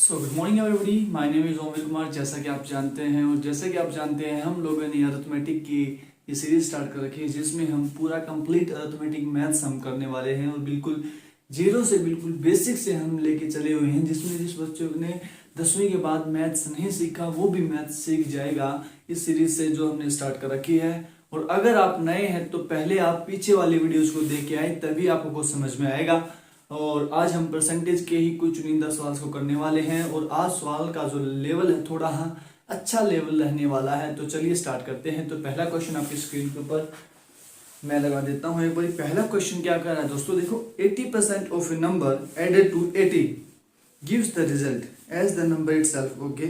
So good morning everybody, my name is Omir Kumar. जैसा कि आप जानते हैं हम लोगों ने अरिथमेटिक की ये सीरीज स्टार्ट कर रखी है जिसमें हम पूरा कंप्लीट अरिथमेटिक मैथ्स हम करने वाले हैं और बिल्कुल जीरो से बिल्कुल बेसिक से हम लेके चले हुए हैं, जिसमें जिस बच्चों ने 10वीं के बाद मैथ्स नहीं सीखा वो भी मैथ्स सीख जाएगा इस सीरीज से जो हमने स्टार्ट कर रखी है। और अगर आप नए हैं तो पहले आप पीछे वाली वीडियोज को देख के आए, तभी आपको कुछ समझ में आएगा। और आज हम परसेंटेज के ही कुछ चुनिंदा सवाल को करने वाले हैं और आज सवाल का जो लेवल है थोड़ा अच्छा लेवल रहने वाला है। तो चलिए स्टार्ट करते हैं। तो पहला क्वेश्चन आपकी स्क्रीन के ऊपर मैं लगा देता हूं एक बार। पहला क्वेश्चन क्या कर रहा है दोस्तों, देखो 80% of a number added to 80 gives the result as the number itself. Okay,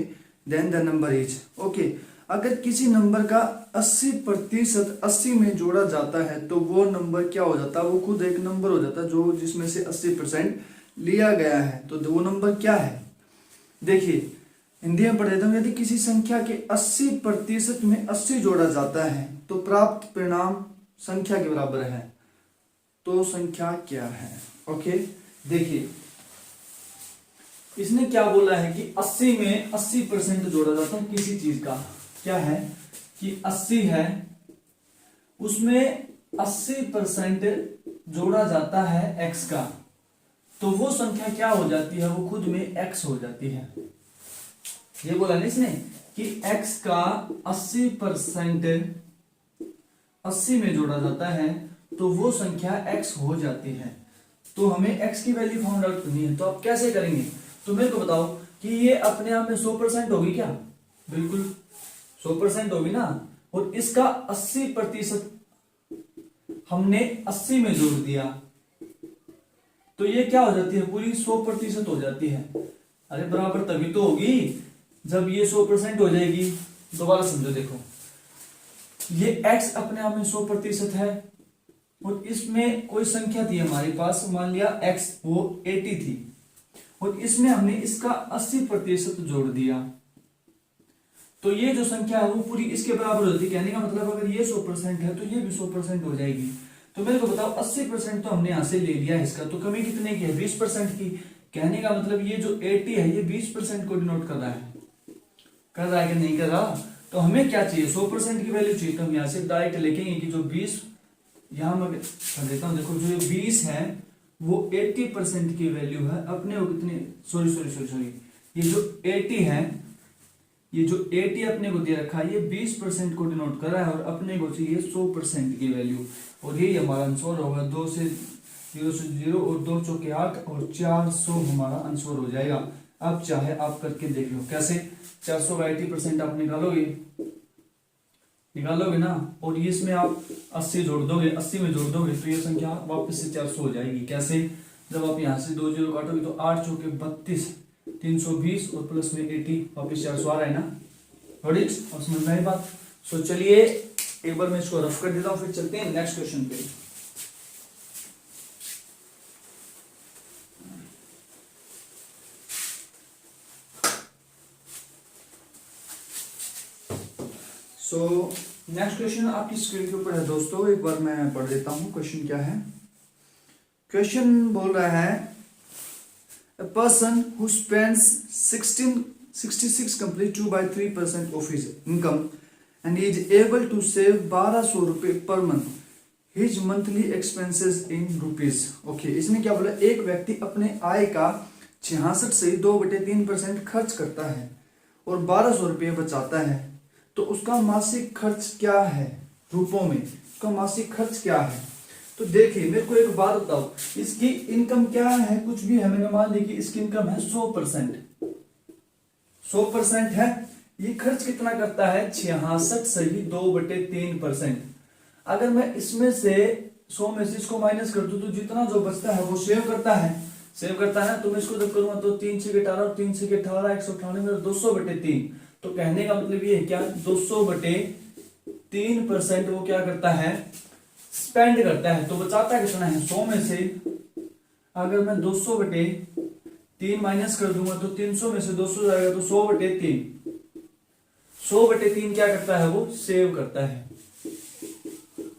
then the number is. Okay, अगर किसी नंबर का 80% 80 में जोड़ा जाता है तो वो नंबर क्या हो जाता है, वो खुद एक नंबर हो जाता है जो जिसमें से 80% लिया गया है। तो वो नंबर क्या है, देखिए हिंदी में पढ़ देता हूं। यदि किसी संख्या के 80% में 80 जोड़ा जाता है तो प्राप्त परिणाम संख्या के बराबर है। तो संख्या क्या है? ओके, देखिए इसने क्या बोला है कि 80 में 80% जोड़ा जाता है किसी चीज का। क्या है कि 80 है, उसमें 80% जोड़ा जाता है x का, तो वो संख्या क्या हो जाती है, वो खुद में x हो जाती है। ये बोला ना इसने कि x का 80% 80 में जोड़ा जाता है तो वो संख्या x हो जाती है। तो हमें x की वैल्यू फाउंड आउट करनी है। तो आप कैसे करेंगे, तो मेरे को बताओ कि ये अपने आप में 100% होगी क्या? बिल्कुल 100% होगी ना। और इसका 80% हमने 80 में जोड़ दिया तो ये क्या हो जाती है, पूरी 100% हो जाती है। अरे बराबर तभी तो होगी जब ये 100% हो जाएगी। दोबारा समझो, देखो ये x अपने आप में 100% है और इसमें कोई संख्या थी हमारे पास, मान लिया x वो 80 थी और इसमें हमने इसका 80% जोड़ दिया तो ये जो संख्या है वो पूरी इसके बराबर होती है। कहने का मतलब अगर ये 100% है तो ये भी 100% हो जाएगी। तो मेरे को बताओ 80% तो हमने यहां से ले लिया इसका, तो कमी कितने की है? 20% की। कहने का मतलब ये जो 80 है ये 20% को डिनोट कर रहा है कि नहीं कर रहा? तो हमें क्या चाहिए, 100% की वैल्यू चाहिए। तो हम यहाँ से डायरेक्ट लिखेंगे कि जो 20 यहां मैं कर देता हूं, देखो जो 20 है वो 80% की वैल्यू है। अपने को कितने सॉरी ये जो 80 है, ये जो 80 अपने को दे रखा है ये 20% को डिनोट कर रहा है और अपने को चाहिए 100% की वैल्यू। और यही हमारा आंसर होगा। 2 से 0 से 0 और 2 चौके 8 और 400 हमारा आंसर हो जाएगा। अब चाहे आप करके देख लो कैसे। 400 का 80% आप निकालोगे ना, और इसमें आप 80 जोड़ दोगे, 80 में जोड़ दोगे तो ये संख्या वापस से 400 हो जाएगी। कैसे? जब आप यहाँ से 2 0 काटोगे तो 8 चौके 32, 320 और प्लस में 80 वापस 400 आ रहा है ना। और समझ में आई बात? सो चलिए एक बार मैं इसको रफ कर देता हूं, फिर चलते हैं नेक्स्ट क्वेश्चन पे। सो नेक्स्ट क्वेश्चन आपकी स्क्रीन के ऊपर है दोस्तों, एक बार मैं पढ़ देता हूं। क्वेश्चन क्या है? क्वेश्चन बोल रहा है a person who spends 66 complete 2/3% of his income and is able to save 1200 रुपए per month. His monthly expenses in rupees. Okay, इसने क्या बोला, एक व्यक्ति अपने आय का 66 से 2/3% खर्च करता है और 1200 रुपये बचाता है। तो उसका मासिक खर्च क्या है रूपों में, उसका मासिक खर्च क्या है? तो देखिए मेरे को एक बात बताओ, इसकी इनकम क्या है? कुछ भी है, मैंने मान ली कि इसकी इनकम है 100% है। ये खर्च कितना करता है? 66 से ही 2/3%। अगर मैं इसमें से 100 में से इसको माइनस कर दूं तो जितना जो बचता है वो सेव करता है ना। तो मैं इसको जब करूंगा तो 3 से 18 और 3 से 18 198 200/3। तो कहने का मतलब ये है क्या, 200/3% वो क्या करता है, स्पेंड करता है। तो बचाता कितना है? 100 में से अगर मैं 200/3 माइनस कर दूंगा तो 300 में से 200 जाएगा तो 100/3। 100/3 क्या करता है, वो सेव करता है।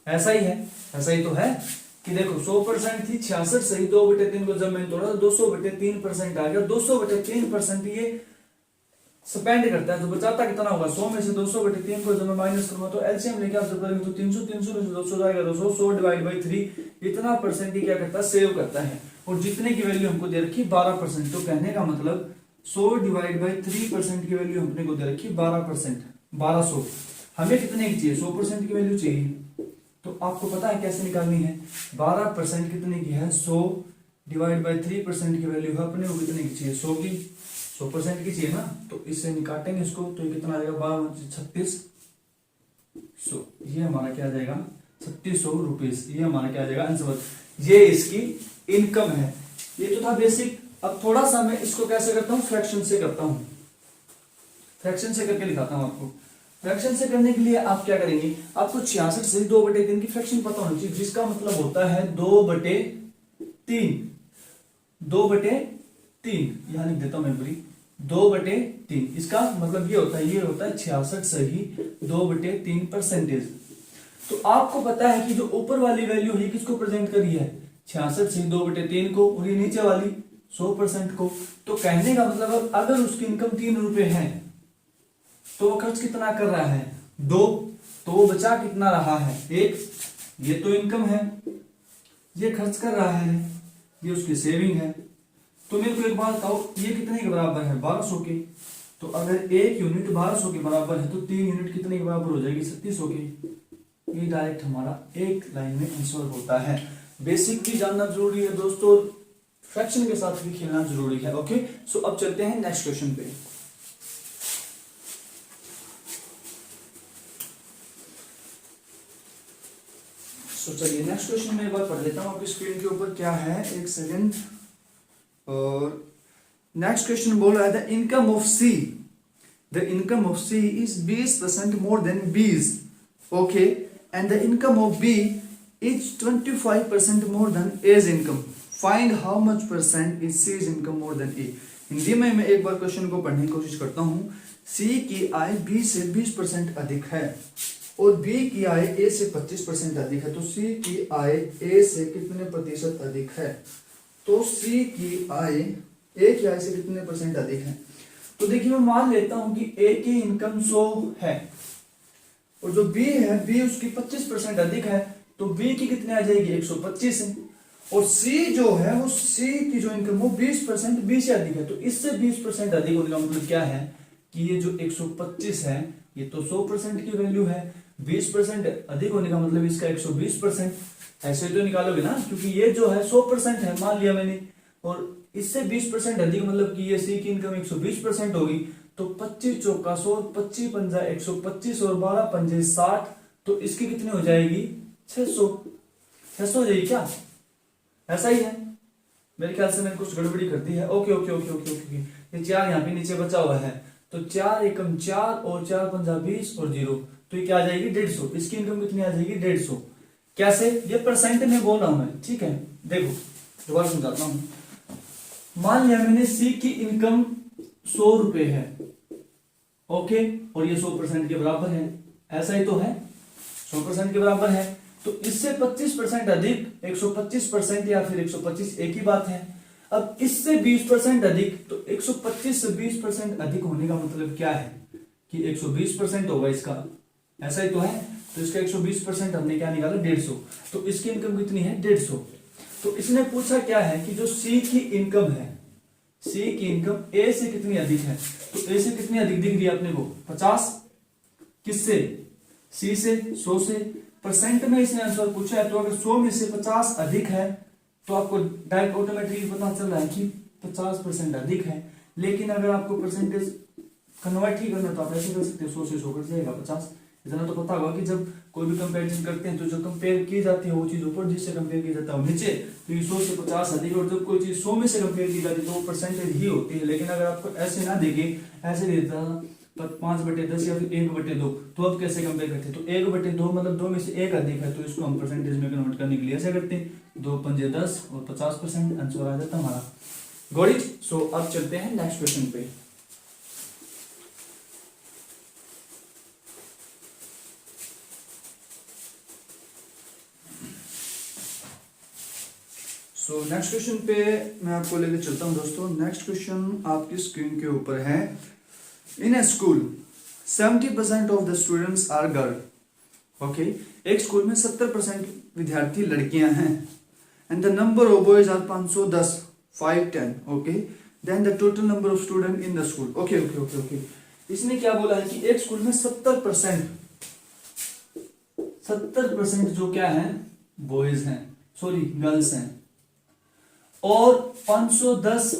ऐसा ही है, ऐसा ही तो है। कि देखो 100% थी, 66 सही, 2/3 को जब मैंने तोड़ा तो 200/3% आ गया। 200/3% ये स्पेंड करता है, तो बचाता कितना होगा? 100 में से 200/3 को जब मैं माइनस करूंगा तो एलसीएम लेके आप जब करेंगे तो 300, 300 में से 200 जाएगा 200, 100 डिवाइड बाई 3, इतना परसेंट ही क्या करता है? सेव करता है। और जितने की वैल्यू हमको दे रखी 12%, तो कहने का मतलब 100 डिवाइड बाई 3% की वैल्यू हमने को दे रखी 12%, 1200। हमें कितने की चाहिए? 100% की वैल्यू चाहिए। तो आपको पता है कैसे निकालनी है? 12% कितने की है? 100 डिवाइड बाई 3% की वैल्यू है अपने को कितने की चाहिए? 100 की। 100% की चाहिए ना, तो इससे निकाटेंगे इसको, तो ये कितना आ जाएगा? 3600। ये हमारा क्या आ जाएगा? 3600 रुपीज। ये हमारा क्या आ जाएगा? आंसर। ये इसकी इनकम है। ये तो था बेसिक। अब थोड़ा सा मैं इसको कैसे करता हूँ? फ्रैक्शन से करता हूँ। फ्रैक्शन से करके दिखाता हूँ आपको। फ्रैक्शन से करने के लिए आप क्या करेंगे? आपको 66 से 2/3 की फ्रैक्शन पता होनी चाहिए, जिसका मतलब होता है 2/3। 2/3 यहां लिख देता हूं मैं पूरी 2/3। इसका मतलब ये होता है 66 सही 2/3%। तो आपको पता है कि जो ऊपर वाली वैल्यू है किसको प्रेजेंट करी है? 66 से 2/3 को, और ये नीचे वाली 100% को। तो कहने का मतलब अगर उसकी इनकम 3 रुपए है तो वो खर्च कितना कर रहा है? 2। तो वो बचा कितना रहा है? 1। ये तो इनकम है, ये खर्च कर रहा है, ये उसकी सेविंग है। तो मेरे को एक बात बताओ, ये कितने के बराबर है? 1200 के। तो अगर 1 यूनिट 1200 के बराबर है तो 3 यूनिट कितने के बराबर हो जाएगी? 3600 की। ये डायरेक्ट हमारा एक लाइन में आंसर होता है। बेसिक भी जानना जरूरी है दोस्तों, फ्रैक्शन के साथ भी खेलना जरूरी है। ओके, सो अब चलते हैं नेक्स्ट क्वेश्चन पे। तो चलिए नेक्स्ट क्वेश्चन में एक बार पढ़ लेता हूं आपकी स्क्रीन के ऊपर क्या है, एक सेकंड। और नेक्स्ट क्वेश्चन बोल रहा है the income of C is 20% more than B's, okay, and the income of B is 25% more than A's income. Find how much percent is C is income more than A. Hindi में मैं एक बार question को पढ़ने की कोशिश करता हूं। सी की आय बी से 20% अधिक है और बी की आय ए से 25% अधिक है, तो सी की आय ए से कितने प्रतिशत अधिक है? तो सी की आय ए की आय से कितने परसेंट अधिक है? तो देखिए मैं मान लेता हूं कि ए की इनकम 100 है और जो बी है बी उसकी 25% अधिक है, तो बी की कितने आ जाएगी? 125 है। और सी जो है वो सी की जो इनकम वो 20% बी से अधिक है, तो इससे 20% अधिक होने का मतलब क्या है कि ये जो 125 है ये तो 100% की वैल्यू है, 20% अधिक होने का मतलब इसका 120%। ऐसे तो निकालोगे ना, क्योंकि ये जो है 100% है मान लिया मैंने, और इससे 20% अधिक मतलब कि ये सी की इनकम 120% होगी। तो 25 चौका 100, 25 पंजा 125 और 12 पंजे 60, तो इसकी कितनी हो जाएगी? 600। 600 हो जाएगी क्या? ऐसा ही है मेरे ख्याल से, मैंने कुछ गड़बड़ी कर दी है। Okay okay okay okay okay. ये 4 यहाँ पे नीचे बचा हुआ है, तो 4 एकम 4 और 4 पंजा 20 और 0, तो ये क्या आ जाएगी? 150। इसकी इनकम कितनी आ जाएगी? 150। कैसे? ये परसेंट में बोल रहा हूं मैं, ठीक है। देखो दोबारा समझाता हूं। मान लिया मैंने सी की इनकम 100 रुपए है, ओके, और ये 100% के बराबर है, ऐसा ही तो है, 100% के बराबर है। तो इससे 25% अधिक 125% या फिर 125 एक ही बात है। अब इससे 20% अधिक, तो 125 से 20% अधिक होने का मतलब क्या है कि 120% होगा इसका, ऐसा ही तो है। तो इसका 120% हमने क्या निकाला? 150। तो इसकी इनकम कितनी है? 150। तो इसने पूछा क्या है कि जो सी की इनकम है, सी की इनकम ए से कितनी अधिक है, तो ए से कितनी अधिक दिख रही है अपने को? 50। किससे? सी से, 100 से। परसेंट में इसने आंसर पूछा है, तो अगर 100 में से 50 अधिक है तो आपको डायरेक्ट ऑटोमेटिकली पता चल रहा है कि 50% अधिक है। लेकिन अगर आपको परसेंटेज कन्वर्ट ही करना तो आप ऐसे कर सकते हो, 100 से 100 कट जाएगा 50। इतना तो पता होगा कि जब कोई भी कंपैरिजन करते हैं तो जो कंपेयर की जाती है वो चीज ऊपर, जिससे कंपेयर किया जाता है वो नीचे, तो ये 100 से 50 अधिक। और जब कोई चीज 100 में से कंपेयर की जाती है तो वो परसेंटेज ही होती है। लेकिन अगर आपको ऐसे ना देखे, ऐसे देता 5/10 या फिर 1/2, तो अब कैसे कंपेयर करते हैं? तो 1/2 मतलब 2 में से 1 अधिक है, तो इसको हम परसेंटेज में कन्वर्ट करने के लिए ऐसे करते हैं, 2 पंजे 10 और 50% आंसर आ जाता है हमारा। Got it? सो अब चलते हैं नेक्स्ट क्वेश्चन पे। सो नेक्स्ट क्वेश्चन पे मैं आपको लेकर चलता हूँ दोस्तों। नेक्स्ट क्वेश्चन आपकी स्क्रीन के ऊपर है। In a school 70% of the students are girl. Okay, एक स्कूल में 70% विद्यार्थी लड़कियां हैं। And the number of boys are 510, 510। Okay, then the total number of student in the school. Okay okay okay okay, इसने क्या बोला है कि एक स्कूल में 70% जो क्या है बॉयज हैं, सॉरी गर्ल्स हैं, और 510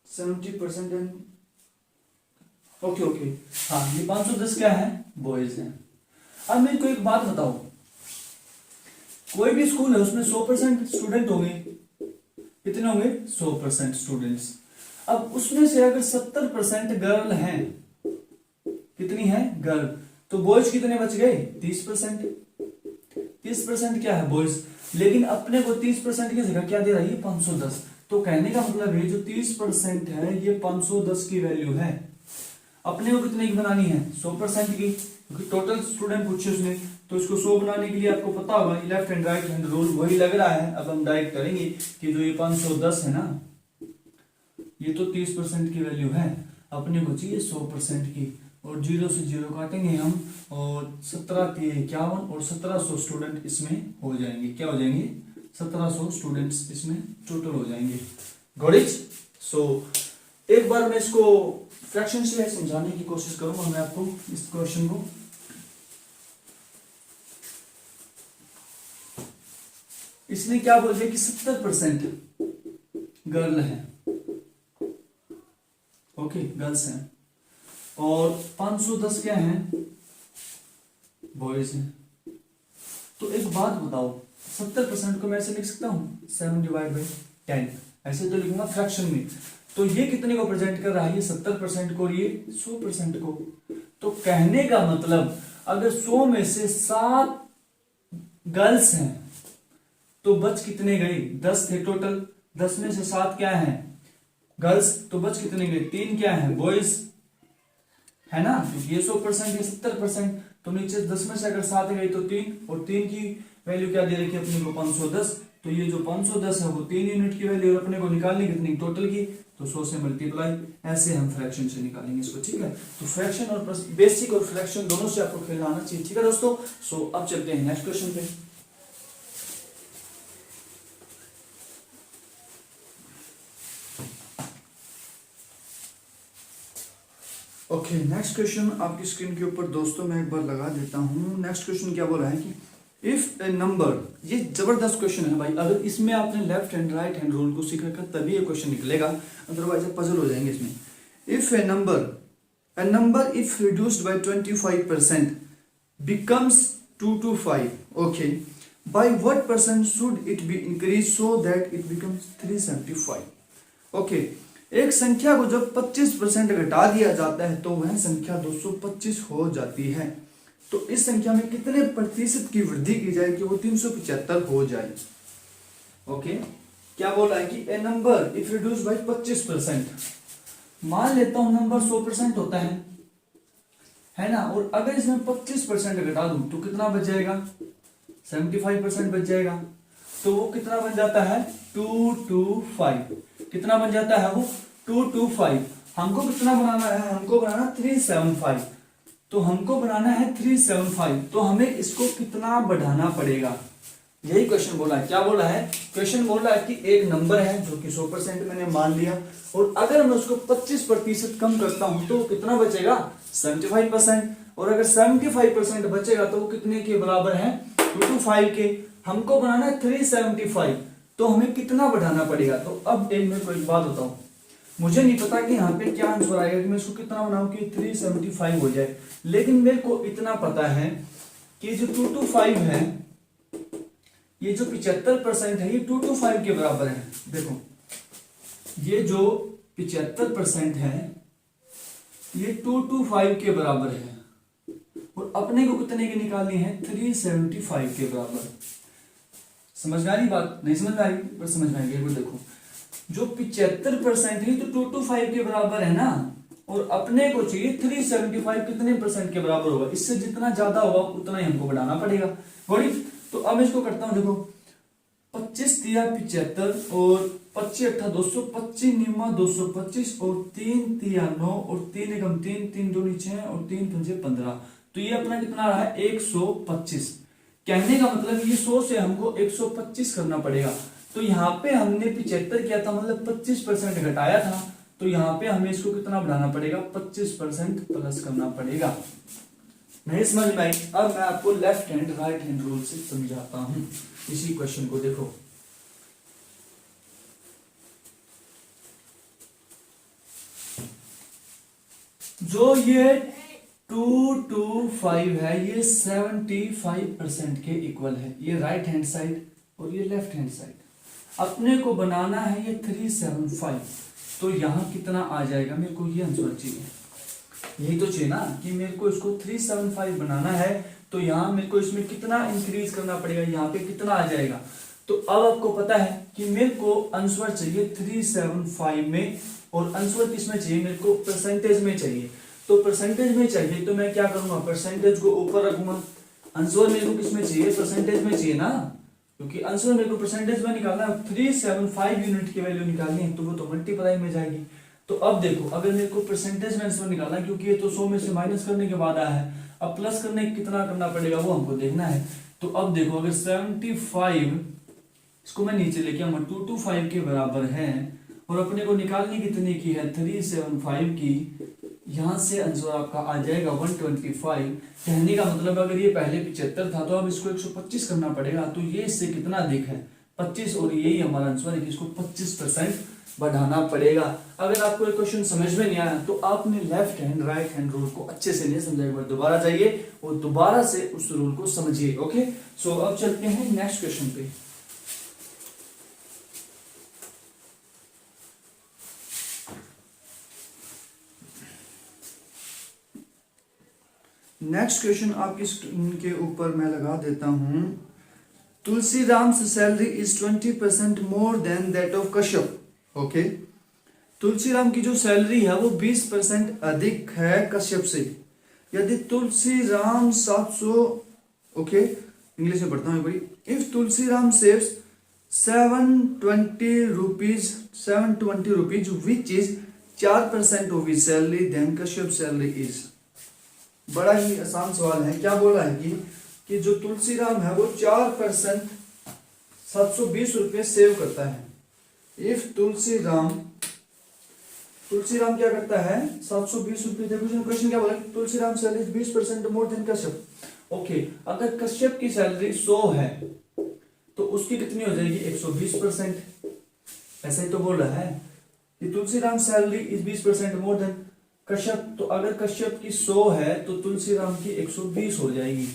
70% एंड ओके ओके, हाँ ये 510 क्या है बॉयज हैं। अब मेरे को एक बात बताओ, कोई भी स्कूल है उसमें 100% स्टूडेंट होंगे, कितने होंगे 100% स्टूडेंट्स। अब उसमें से अगर 70% गर्ल हैं, कितनी है गर्ल, तो बॉयज कितने बच गए 30%। 30% क्या है बॉयज, लेकिन अपने को 30% की जगह क्या दे रहा है ये 510। तो कहने का मतलब है जो 30% है ये 510 की वैल्यू है। अपने को कितने की बनानी है 100% की, क्योंकि टोटल स्टूडेंट पूछे उसने, तो इसको 100 बनाने के लिए आपको पता होगा left and right hand rule वही लग रहा है। अब हम डायरेक्ट करेंगे कि जो ये 510 है ना, ये तो 30% की वैल्यू है, अपने को चाहिए 100% की, और 0 से 0 काटेंगे हम, और 17 के 51 और 1700 स्टूडेंट इसमें हो जाएंगे। क्या हो जाएंगे 1700 स्टूडेंट्स इसमें टोटल हो जाएंगे। Got it. सो एक बार मैं इसको फ्रैक्शन से समझाने की कोशिश करूंगा मैं आपको इस क्वेश्चन को। इसने क्या बोल दिया कि 70% गर्ल है, ओके गर्ल्स हैं, और 510 क्या हैं बॉयज हैं। तो एक बात बताओ, 70% को मैं ऐसे लिख सकता हूं 7/10, ऐसे तो लिखूंगा फ्रैक्शन में। तो ये कितने को प्रेजेंट कर रहा है, ये 70% को, ये 100% को। तो कहने का मतलब अगर 100 में से 7 गर्ल्स हैं तो बच कितने गए 10 थे टोटल। 10 में से 7 क्या हैं गर्ल्स, तो बच कितने गए 3 क्या हैं बॉयज, है ना, क्योंकि ये 100% ये 70%। तो नीचे 10 में से अगर 7 गई तो 3, और 3 की वैल्यू क्या दे रखी है अपने को 510। तो ये जो 510 है वो 3 यूनिट की वैल्यू, और अपने को निकालनी कितनी टोटल की, तो 100 से मल्टीप्लाई, ऐसे हम फ्रैक्शन से निकालेंगे इसको। ठीक है, तो फ्रैक्शन और बेसिक और फ्रैक्शन दोनों से आपको खेलना आना चाहिए। ठीक है दोस्तों। सो अब चलते हैं नेक्स्ट क्वेश्चन पे। ओके, नेक्स्ट क्वेश्चन आपकी स्क्रीन के ऊपर दोस्तों मैं एक बार लगा देता हूं। नेक्स्ट क्वेश्चन क्या बोल रहा है कि इफ ए नंबर, ये जबरदस्त क्वेश्चन है भाई, अगर इसमें आपने left hand right hand rule को सीख रखा तभी ये क्वेश्चन निकलेगा, अदरवाइज आप पजल हो जाएंगे इसमें। If A number if reduced by 25% becomes 225, okay, by what percent should it be increased so that it becomes 375? okay, एक संख्या को जब 25% घटा दिया जाता है तो वह संख्या 225 हो जाती है। तो इस संख्या में कितने प्रतिशत की वृद्धि की जाए कि वो 375 हो जाए। ओके, क्या बोला है कि ए नंबर इफ रिड्यूस बाय 25%, मान लेता हूं नंबर 100% होता है ना, और अगर इसमें 25% घटा दूं तो कितना बच जाएगा 75% बच जाएगा। तो वो कितना बन जाता है 225, कितना बन जाता है वो 225। हमको कितना बनाना है, हमको बनाना 375, तो हमको बनाना है 375, तो हमें इसको कितना बढ़ाना पड़ेगा, यही क्वेश्चन बोला है। क्या बोला है क्वेश्चन, बोल रहा है कि एक नंबर है जो कि 100% मैंने मान लिया, और अगर मैं उसको 25% कम करता हूं तो कितना बचेगा 75%, और अगर 75% बचेगा तो वो कितने के बराबर है 225 के। हमको बनाना है 375, तो हमें कितना बढ़ाना पड़ेगा। तो अब एक मेरे को एक बात बताओ, मुझे नहीं पता कि यहाँ पे क्या आंसर आएगा कि मैं इसको कितना बनाऊं कि 375 हो जाए, लेकिन मेरे को इतना पता है कि जो 225 है, ये जो 75% है ये 225 के बराबर है। देखो ये जो 75% है ये 225 के बराबर है, और अपने को कितने की निकालनी है 375 के बराबर। समझ आ रही बात, नहीं समझ आ रही पर समझ में आएगी। देखो जो 75% है तो 225 के बराबर है ना, और अपने को चाहिए 375 कितने % के बराबर होगा, इससे जितना ज्यादा होगा उतना ही हमको बढ़ाना पड़ेगा। तो अब इसको करता हूं, देखो 25 तिया 75 और 25 अट्ठा 200, 25 निमा 225 और 3 तिया 9 और 3 एकम 3, 3 दूनी 6 और 3 पंजे 15। तो ये अपना कितना रहा है 125। कहने का मतलब ये 100 से हमको 125 करना पड़ेगा। तो यहाँ पे हमने 75 किया था, मतलब 25% घटाया था, तो यहाँ पे हमें इसको कितना बढ़ाना पड़ेगा 25% प्लस करना पड़ेगा। नहीं समझ में आई? अब मैं आपको left hand right hand rule से समझाता हूं इसी क्वेश्चन को। देखो जो ये 225 है ये 75% के इक्वल है, ये राइट हैंड साइड और ये लेफ्ट हैंड साइड। अपने को बनाना है ये 375, तो यहाँ कितना आ जाएगा, मेरे को ये आंसर चाहिए। यही तो चाहिए ना कि मेरे को इसको 375 बनाना है, तो यहाँ मेरे को इसमें कितना इंक्रीज करना पड़ेगा, यहाँ पे कितना आ जाएगा। तो अब आपको पता है कि मेरे को आंसर चाहिए 375 में, और आंसर किसमें चाहिए, मेरे को परसेंटेज में चाहिए। तो परसेंटेज में चाहिए तो मैं क्या करूंगा, परसेंटेज को ऊपर रखूंगा। आंसर मेरे को किसमें चाहिए, परसेंटेज में चाहिए ना, क्योंकि आंसर मेरे को परसेंटेज में निकालना है। 375 यूनिट की वैल्यू निकालनी है, तो वो तो मल्टीप्लाई में जाएगी। तो अब देखो, अगर मेरे को परसेंटेज में आंसर निकालना है, क्योंकि ये तो 100 में से माइनस करने के बाद आया है, अब प्लस करने कितना करना पड़ेगा वो हमको देखना है। तो अब देखो, अगर 75 इसको मैं नीचे लेके आऊंगा 225 के बराबर है, और अपने को निकालनी कितने की है 375 की, यहां से आंसर आपका आ जाएगा 125। कहने का मतलब अगर ये पहले 75 था तो अब इसको 125 करना पड़ेगा, तो ये इससे कितना अधिक है 25, और यही हमारा आंसर है कि इसको 25% बढ़ाना पड़ेगा। अगर आपको ये क्वेश्चन समझ में नहीं आया तो आपने left hand right hand rule को अच्छे से नहीं समझा, एक बार दोबारा जाइए और दोबारा से उस रूल को समझिए। ओके, सो अब चलते हैं नेक्स्ट क्वेश्चन पे। नेक्स्ट क्वेश्चन आपकी स्क्रीन के ऊपर मैं लगा देता हूं। Tulsiram's salary is 20% more than that of Kashyap. Okay, Tulsiram की जो सैलरी है वो 20% अधिक है कश्यप से। यदि तुलसीराम 700, ओके इंग्लिश में पढ़ता हूं, if Tulsiram saves 720 rupees which is 4% of his salary, then Kashyap salary is. बड़ा ही आसान सवाल है। क्या बोला है कि जो तुलसीराम है वो 4% 720 रुपये सेव करता है। इफ तुलसीराम क्या करता है 720 रुपये। देखो क्वेश्चन क्या बोला, Tulsiram salary 20% more then Kashyap. Okay, अगर कश्यप की सैलरी 100 है तो उसकी कितनी हो जाएगी 120%। ऐसा ही तो बोल रहा है कि Tulsiram salary is 20% more then Kashyap. तो अगर कश्यप की 100 है तो तुलसीराम की 120 हो जाएगी।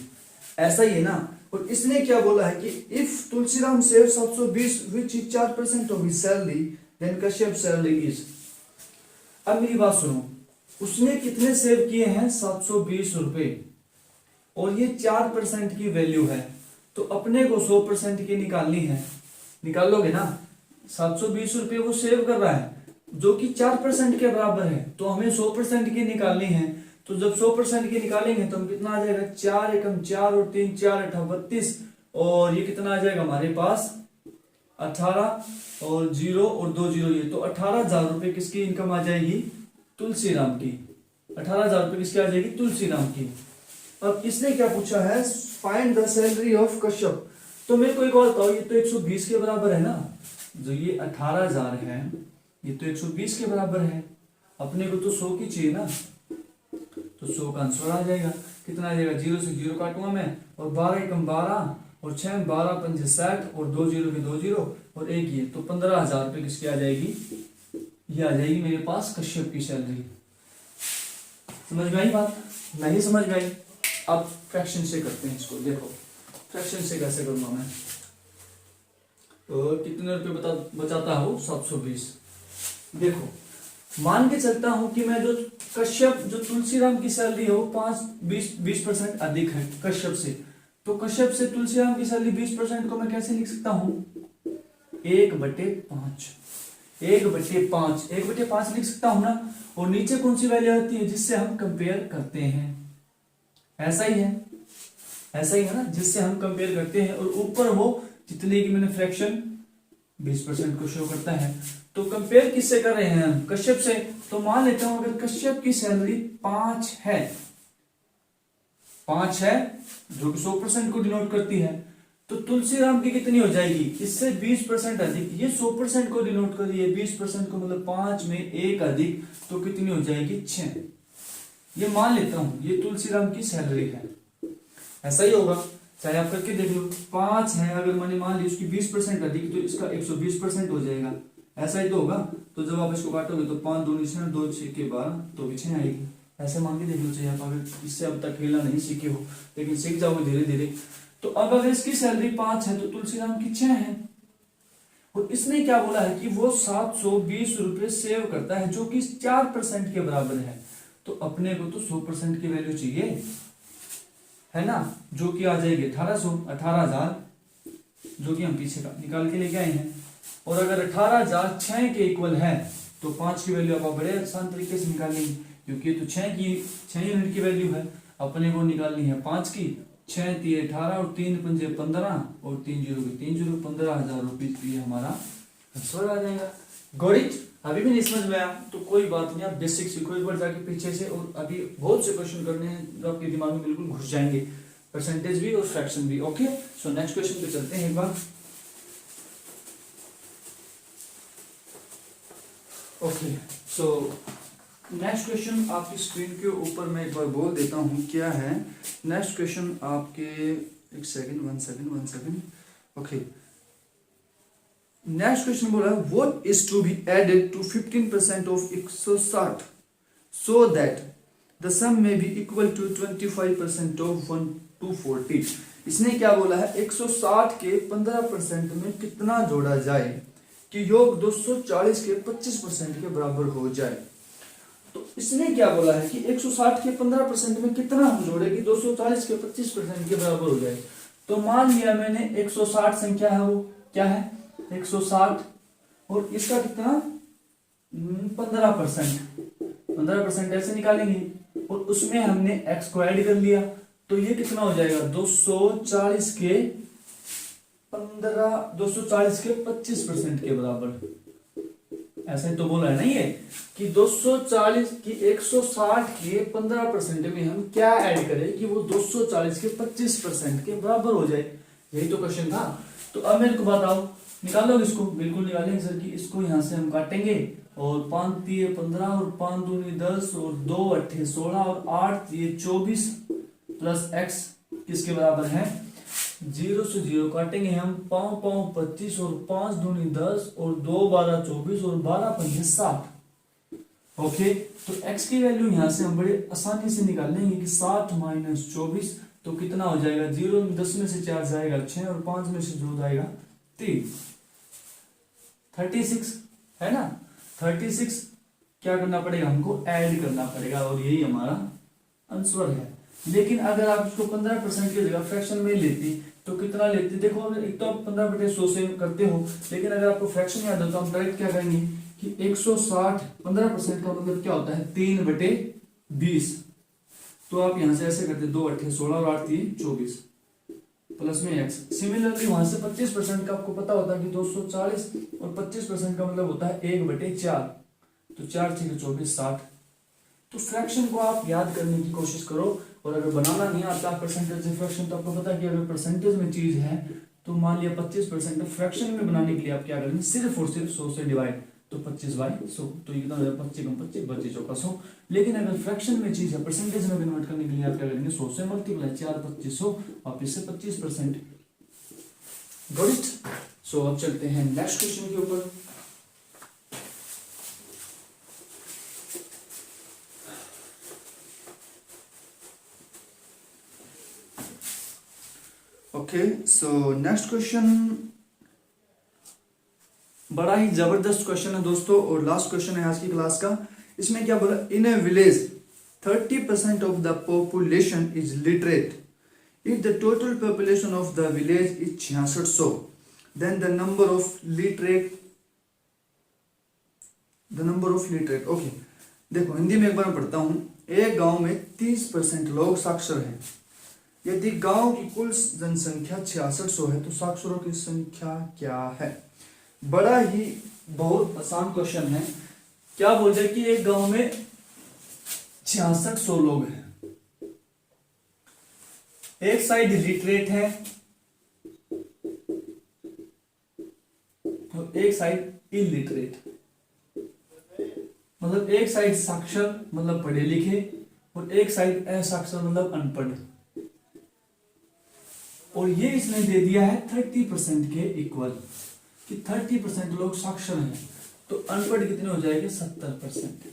ऐसा ही है ना। और इसने क्या बोला है कि if Tulsiram save 720 which is 4% of his salary, then Kashyap salary is. अब मेरी बात सुनो, उसने कितने सेव किए हैं 720 रुपए, और ये 4% की वैल्यू है, तो अपने को 100% की निकालनी है। निकालोगे ना, 720 रुपये वो सेव कर रहा है जो कि 4% के बराबर है, तो हमें 100% की निकालनी है। तो जब 100% की निकालेंगे तो हम कितना आ जाएगा 4 एकम 4 और 3 4 अठा 32, और ये कितना आ जाएगा हमारे पास 18 और 0 और 2 0, ये तो 18,000 रुपये किसकी इनकम आ जाएगी तुलसीराम की। 18,000 रुपये किसकी आ जाएगी तुलसीराम की। अब इसने क्या पूछा है, find the salary of Kashyap. तो मेरे को एक और बताओ, ये तो 120 के बराबर है ना, जो ये 18,000 है ये तो 120 के बराबर है, अपने को तो 100 की चाहिए ना, तो 100 का आंसर आ जाएगा। कितना आ जाएगा, 0 से 0 काटूंगा मैं, और 12 एकम 12 और 6 12 5 60 और 2 0 के 2 0 और 1 ये, तो 15,000 रुपये किसकी आ जाएगी, ये आ जाएगी मेरे पास कश्यप की सैलरी। समझ में आई बात, नहीं समझ में आई? अब फ्रैक्शन से करते हैं इसको। देखो फ्रैक्शन से कैसे करूंगा मैं, तो कितने रुपए बचाता हूँ 720। देखो मान के चलता हूं कि मैं जो कश्यप जो तुलसीराम की सैलरी है वो 20% अधिक है कश्यप से, तो कश्यप से तुलसीराम की सैलरी 20% को मैं कैसे लिख सकता हूं 1/5 1/5 लिख सकता हूं ना। और नीचे कौन सी वैल्यू आती है जिससे हम कंपेयर करते हैं, ऐसा ही है। ऐसा ही है ना, जिससे हम कंपेयर करते हैं, और ऊपर वो जितने की मैंने फ्रैक्शन 20% को शो करता है। तो कंपेयर किससे कर रहे हैं हम? कश्यप से। तो मान लेता हूं अगर कश्यप की सैलरी 5 है, 5 है जो कि 100% को डिनोट करती है, तो तुलसीराम की कितनी हो जाएगी? इससे 20% अधिक। ये 100% को डिनोट कर रही है, 20% को मतलब 5 में 1 अधिक, तो कितनी हो जाएगी? 6। ये मान लेता हूं ये तुलसीराम की सैलरी है। ऐसा ही होगा, चाहे आप करके देख लो। 5 है, अगर मैंने मान ली उसकी 20% अधिक, तो इसका 120% हो जाएगा। ऐसा ही तो होगा। तो जब आप इसको काटोगे तो 5 2 6 2 6 के 12, तो भी 6 आएगी। ऐसे मान के देख लो। चाहिए आप अगर इससे अब तक खेलना नहीं सीखे हो, लेकिन सीख जाओगे धीरे धीरे। तो अब अगर इसकी सैलरी 5 है तो तुलसीराम की 6 है, और इसने क्या बोला है कि वो 720 रुपए सेव करता है, जो कि 4% के बराबर है। तो अपने को तो 100% की वैल्यू चाहिए, है ना, जो कि आ जाएगी 18,000, जो कि हम पीछे का निकाल के लेके आए हैं। और अगर 18,000 6 के इक्वल है, तो 5 की वैल्यू आप बड़े आसान तरीके से निकालेंगे, क्योंकि तो 6 यूनिट की वैल्यू है। अपने को निकालनी है 5 की। 6 3 18 और 3 पंजे 15 और 3 जीरो की 3 जीरो, 15,000 रुपीज के लिए हमारा आंसर आ जाएगा। गौरित अभी भी नहीं समझ में आया तो कोई बात नहीं, आप बेसिक सीखो एक बार जाके पीछे से, और अभी बहुत से क्वेश्चन करने हैं जो आपके दिमाग में बिल्कुल घुस जाएंगे, परसेंटेज भी और फ्रैक्शन भी। ओके, सो नेक्स्ट क्वेश्चन पे चलते हैं एक बार। ओके, सो नेक्स्ट क्वेश्चन आपकी स्क्रीन के ऊपर मैं एक बार बोल देता हूँ क्या है। नेक्स्ट क्वेश्चन आपके, एक second, 1 second. Okay, next question बोला what is to be added to 15% of 160 so that the sum may be equal to 25% of 240। इसने क्या बोला है? 160 के 15% में कितना जोड़ा जाए कि योग 240 के 25% के बराबर हो जाए। तो इसने क्या बोला है कि 160 के 15% में कितना हम जोड़े कि 240 के 25% के बराबर हो जाए। तो मान लिया मैंने 160 संख्या है, वो क्या है? 160, और इसका कितना 15% ऐसे निकालेंगे, और उसमें हमने x को ऐड कर लिया, तो ये कितना हो जाएगा? 240 के 25% के बराबर। ऐसे तो बोला है ना ये कि 240 की 160 के 15% में हम क्या ऐड करें कि वो 240 के 25% के बराबर हो जाए। यही तो क्वेश्चन था। तो अब मेरे को बताओ, निकालो इसको। बिल्कुल निकालेंगे सर कि इसको यहां से हम काटेंगे, और 5 3 15 और 5 2 10 और 2 8 16 और 8 24 प्लस x किसके बराबर है? 0 से 0 काटेंगे हम, 5 5 25 और 5 2 10 और 2 12 24 और 12 5 60। ओके, तो x की वैल्यू यहां से हम बड़े आसानी से निकाल लेंगे कि 60 माइनस 24, तो कितना हो जाएगा? 0 10 में से 4 जाएगा 6 और 5 में से 2 जाएगा 3, 36 है ना। 36 क्या करना पड़ेगा? हमको ऐड करना पड़ेगा, और यही हमारा आंसर है। लेकिन अगर आप इसको 15% की जगह फ्रैक्शन में लेते तो कितना लेते? देखो, अगर एक तो आप 15/100 से करते हो, लेकिन अगर आपको फ्रैक्शन याद हो तो हम डायरेक्ट क्या करेंगे कि 160 15% का मतलब क्या होता है? 3/20। तो आप यहां से ऐसे करते 2 8 16 और 8 24 प्लस में x। सिमिलरली वहां से 25% का आपको पता होता है कि 240, और 25% का मतलब होता है 1/4, तो 4 6 24 60। तो फ्रैक्शन को आप याद करने की कोशिश करो, और अगर बनाना नहीं आता परसेंटेज फ्रैक्शन, तो आपको पता है कि अगर परसेंटेज में चीज है तो मान लिया 25%, फ्रैक्शन में बनाने के लिए आप क्या करेंगे? सिर्फ और सिर्फ 100 से डिवाइड, तो 25/100, तो ये कितना हो जाएगा? 25 कम 25 25 चौका 100। लेकिन अगर फ्रैक्शन में चीज है, परसेंटेज में कन्वर्ट करने के लिए आप क्या करेंगे? 100 से मल्टीप्लाई, 4 2500 और इससे 25%। Got it? सो अब चलते हैं नेक्स्ट क्वेश्चन के ऊपर। ओके, सो नेक्स्ट क्वेश्चन बड़ा ही जबरदस्त क्वेश्चन है दोस्तों, और लास्ट क्वेश्चन है आज की क्लास का। इसमें क्या बोला? In a village 30% of the population is literate. If the total population of the village is 6600, then the number of literate okay, देखो हिंदी में एक बार पढ़ता हूं। एक गांव में 30% लोग साक्षर हैं। यदि गांव की कुल जनसंख्या 6600 है तो साक्षरों की संख्या क्या है। बड़ा ही बहुत आसान क्वेश्चन है। क्या बोल रहे कि एक गांव में 6600 लोग हैं, एक साइड लिटरेट है और एक साइड इलिटरेट, मतलब एक साइड साक्षर मतलब पढ़े लिखे और एक साइड असाक्षर मतलब अनपढ़, और ये इसने दे दिया है 30% के इक्वल कि 30% लोग साक्षर हैं, तो अनपढ़ कितने हो जाएंगे 70%।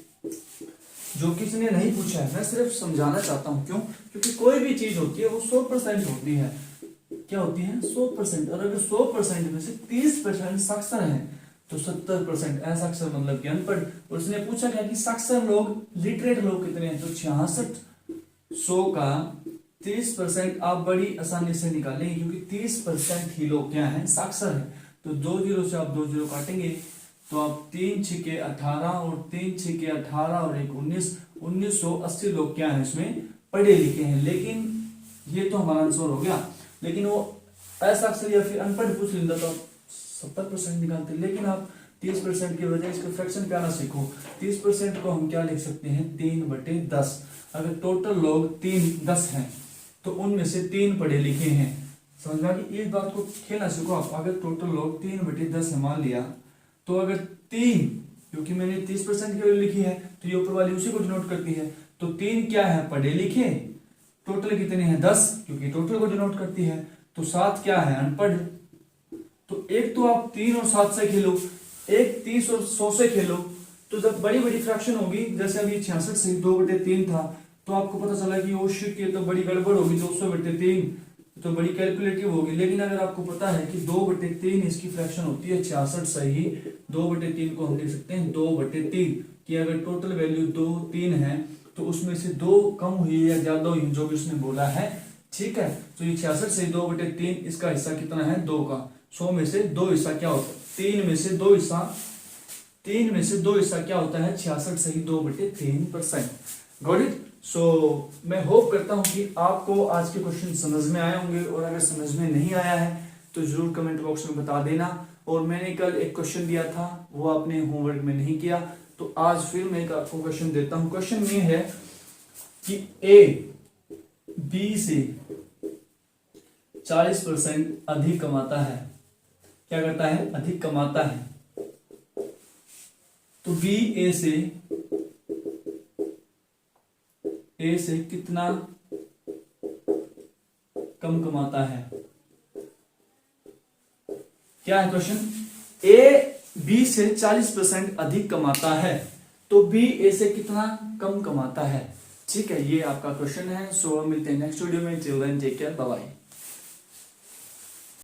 जो किसी ने नहीं पूछा है, मैं सिर्फ समझाना चाहता हूं। क्यों? क्योंकि कोई भी चीज होती है वो 100% होती है। क्या होती है? 100%। और अगर 100% में से 30% साक्षर हैं तो 70% असाक्षर मतलब कि अनपढ़। और उसने पूछा क्या कि साक्षर लोग, लिटरेट लोग कितने हैं, तो 6600 का 30% आप बड़ी आसानी से निकालेंगे, क्योंकि 30% ही लोग क्या हैं, साक्षर हैं। तो 2 जीरो से आप 2 जीरो काटेंगे तो आप 3 छिके 18 और 3 छिके 18 और 1 19, 1980 लोग क्या है इसमें पढ़े लिखे हैं। लेकिन ये तो हमारा आंसर हो गया, लेकिन वो असाक्षर या फिर अनपढ़ पूछ लेता तो आप 70% निकालते। लेकिन आप 30% की वजह इसके फ्रैक्शन पे आना सीखो। 30% को हम क्या लिख सकते हैं, 3/10। अगर टोटल लोग 10 हैं तो उनमें से 3 पढ़े लिखे हैं। समझ में आ गई? इस बात को खेलना सीखो आप। अगर टोटल लोग 3/10 है मान लिया, तो अगर 3, क्योंकि मैंने 30% की वैल्यू लिखी है तो ये ऊपर वाली उसी को डिनोट करती है, तो 3 क्या है, पढ़े लिखे। टोटल कितने हैं, 10, क्योंकि टोटल को डिनोट करती है। तो 7 क्या है, अनपढ़। तो एक तो आप 3 और 7 से खेलो, एक 30 और 100 से खेलो, तो जब बड़ी बड़ी फ्रैक्शन होगी, जैसे अभी 66 से 2/3 था, तो आपको पता चला कि ओ शिट ये तो बड़ी गड़बड़ होगी, 200/3 तो बड़ी कैलकुलेटिव होगी। लेकिन अगर आपको पता है कि 2/3 इसकी फ्रैक्शन होती है 66 से ही, 2/3 को हम लिख सकते हैं 2/3 कि अगर टोटल वैल्यू 2 3 है तो उसमें से 2 कम हुई या ज्यादा हुई, जो भी उसने बोला है, ठीक है। तो ये 66 से 2/3 इसका हिस्सा कितना है, 2 का। 100 में से 2 हिस्सा क्या होता है, 3 में से 2 हिस्सा क्या होता है, 66 से ही 2/3%। Got it? सो मैं होप करता हूं कि आपको आज के क्वेश्चन समझ में आए होंगे, और अगर समझ में नहीं आया है तो जरूर कमेंट बॉक्स में बता देना। और मैंने कल एक क्वेश्चन दिया था, वो आपने होमवर्क में नहीं किया, तो आज फिर मैं एक आपको क्वेश्चन देता हूं। क्वेश्चन ये है कि ए बी से 40% अधिक कमाता है। क्या करता है, अधिक कमाता है। तो बी ए से कितना कम कमाता है। क्या है क्वेश्चन, ए बी से 40% अधिक कमाता है, तो बी ए से कितना कम कमाता है। ठीक है, ये आपका क्वेश्चन है। सो मिलते हैं नेक्स्ट वीडियो में। Till then take care, bye bye.